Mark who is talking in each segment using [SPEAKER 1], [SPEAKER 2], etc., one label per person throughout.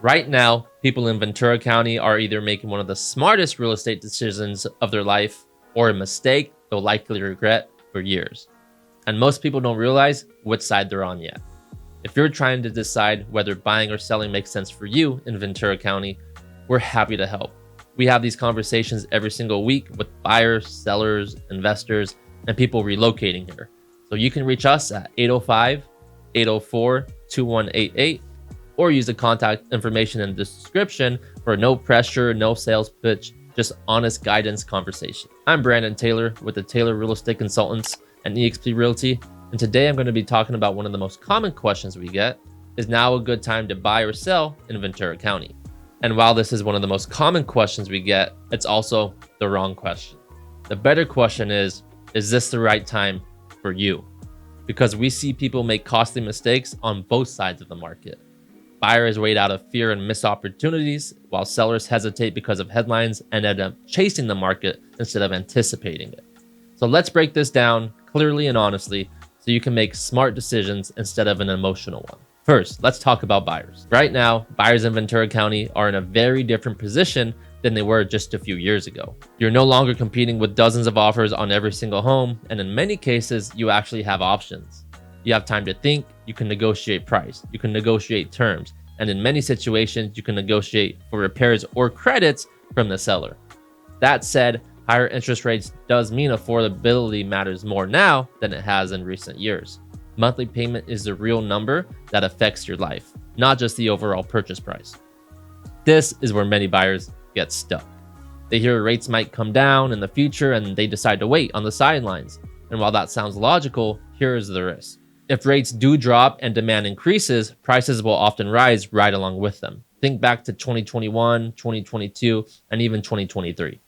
[SPEAKER 1] Right now, people in Ventura County are either making one of the smartest real estate decisions of their life or a mistake they'll likely regret for years. And most people don't realize which side they're on yet. If you're trying to decide whether buying or selling makes sense for you in Ventura County, we're happy to help. We have these conversations every single week with buyers, sellers, investors, and people relocating here. So you can reach us at 805-804-2188 or use the contact information in the description for no pressure, no sales pitch, just honest guidance conversation. I'm Brandon Taylor with the Taylor Real Estate Consultants and eXp Realty. And today I'm going to be talking about one of the most common questions we get: is now a good time to buy or sell in Ventura County? And while this is one of the most common questions we get, it's also the wrong question. The better question is this the right time for you? Because we see people make costly mistakes on both sides of the market. Buyers wait out of fear and miss opportunities, while sellers hesitate because of headlines and end up chasing the market instead of anticipating it. So let's break this down clearly and honestly so you can make smart decisions instead of an emotional one. First, let's talk about buyers. Right now, buyers in Ventura County are in a very different position than they were just a few years ago. You're no longer competing with dozens of offers on every single home, and in many cases, you actually have options. You have time to think, you can negotiate price, you can negotiate terms, and in many situations, you can negotiate for repairs or credits from the seller. That said, higher interest rates does mean affordability matters more now than it has in recent years. Monthly payment is the real number that affects your life, not just the overall purchase price. This is where many buyers get stuck. They hear rates might come down in the future and they decide to wait on the sidelines. And while that sounds logical, here is the risk. If rates do drop and demand increases, prices will often rise right along with them. Think back to 2021, 2022, and even 2023.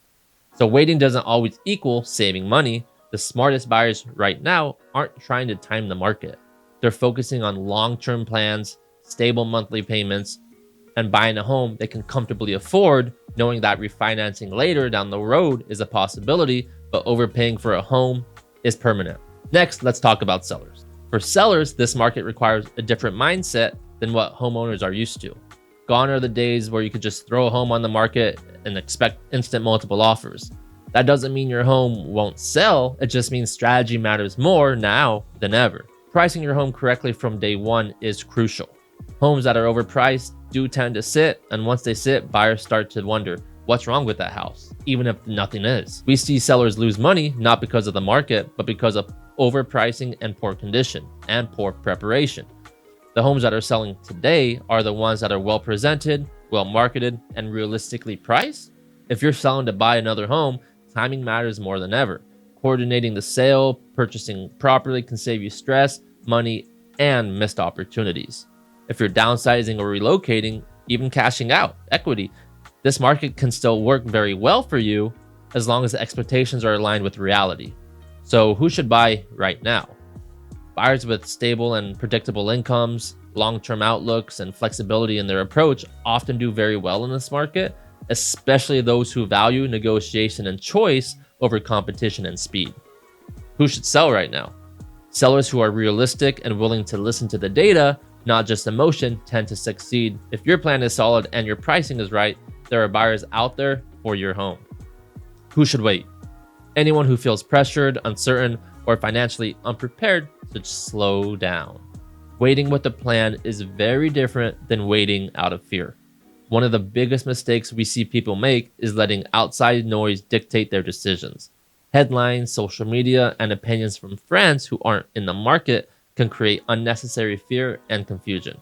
[SPEAKER 1] So waiting doesn't always equal saving money. The smartest buyers right now aren't trying to time the market. They're focusing on long-term plans, stable monthly payments, and buying a home they can comfortably afford, knowing that refinancing later down the road is a possibility, but overpaying for a home is permanent. Next, let's talk about sellers. For sellers, this market requires a different mindset than what homeowners are used to. Gone are the days where you could just throw a home on the market and expect instant multiple offers. That doesn't mean your home won't sell, it just means strategy matters more now than ever. Pricing your home correctly from day one is crucial. Homes that are overpriced do tend to sit, and once they sit, buyers start to wonder, what's wrong with that house, even if nothing is. We see sellers lose money, not because of the market, but because of overpricing and poor condition and poor preparation. The homes that are selling today are the ones that are well presented, well marketed, and realistically priced. If you're selling to buy another home, timing matters more than ever. Coordinating the sale, purchasing properly can save you stress, money, and missed opportunities. If you're downsizing or relocating, even cashing out equity, this market can still work very well for you as long as the expectations are aligned with reality. So who should buy right now? Buyers with stable and predictable incomes, long-term outlooks, and flexibility in their approach often do very well in this market, especially those who value negotiation and choice over competition and speed. Who should sell right now? Sellers who are realistic and willing to listen to the data, not just emotion, tend to succeed. If your plan is solid and your pricing is right, there are buyers out there for your home. Who should wait? Anyone who feels pressured, uncertain, or financially unprepared should slow down. Waiting with a plan is very different than waiting out of fear. One of the biggest mistakes we see people make is letting outside noise dictate their decisions. Headlines, social media, and opinions from friends who aren't in the market can create unnecessary fear and confusion.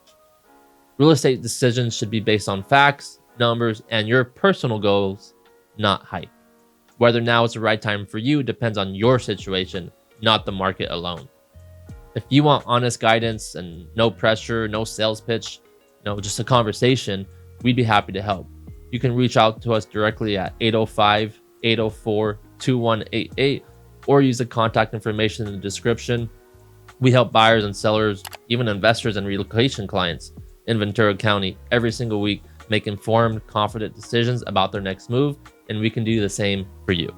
[SPEAKER 1] Real estate decisions should be based on facts, numbers, and your personal goals, not hype. Whether now is the right time for you depends on your situation, not the market alone. If you want honest guidance and no pressure, no sales pitch, just a conversation, we'd be happy to help. You can reach out to us directly at 805-804-2188 or use the contact information in the description. We help buyers and sellers, even investors and relocation clients in Ventura County every single week make informed, confident decisions about their next move, and we can do the same for you.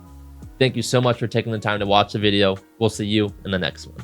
[SPEAKER 1] Thank you so much for taking the time to watch the video. We'll see you in the next one.